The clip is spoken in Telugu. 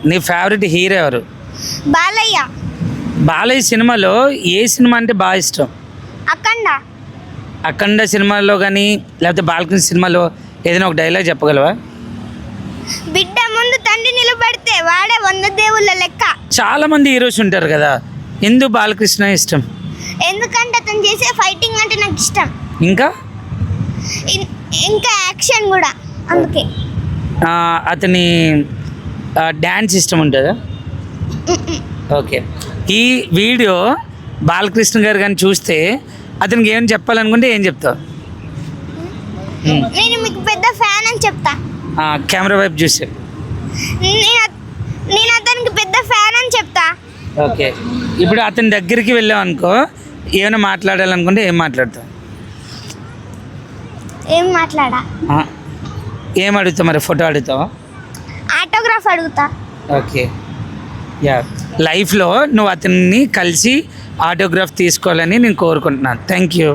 నీ ఫేవరెట్ హీరో ఎవరు? బాలయ్య. బాలయ్య సినిమాలో ఏ సినిమా అంటే బాగా ఇష్టం? అఖండ. అఖండ సినిమాలో కానీ లేకపోతే బాలకృష్ణ సినిమాలో ఏదైనా ఒక డైలాగ్ చెప్పగలవా? బిడ్డ ముందు తండ్రి నిలబడితే వాడే 100 దేవుళ్ళ లెక్క. చాలా మంది హీరోస్ ఉంటారు కదా, ఎందుకు బాలకృష్ణ ఇష్టం? ఎందుకంటే అతను చేసే ఫైటింగ్ అంటే నాకు ఇష్టం. ఇంకా ఇంకా యాక్షన్ కూడా, అందుకే. అతని డ్యాన్స్ ఇష్టం ఉంటుందా? ఓకే. ఈ వీడియో బాలకృష్ణ గారు కానీ చూస్తే అతనికి ఏం చెప్పాలనుకుంటే ఏం చెప్తావు? నేను మీకు పెద్ద ఫ్యాన్ అని చెప్తా. కెమెరా వైపు చూసే. నేను అతనికి పెద్ద ఫ్యాన్ అని చెప్తా. ఓకే. ఇప్పుడు అతని దగ్గరికి వెళ్ళావు అనుకో, ఏమైనా మాట్లాడాలనుకుంటే ఏం మాట్లాడతావు? ఏం మాట్లాడా? ఏం అడుగుతావు మరి? ఫోటో అడుగుతావా? ఆటోగ్రాఫ్ అడుగుతా. ఓకే. యా, లైఫ్లో నువ్వు అతన్ని కలిసి ఆటోగ్రాఫ్ తీసుకోవాలని నేను కోరుకుంటున్నాను. Thank you.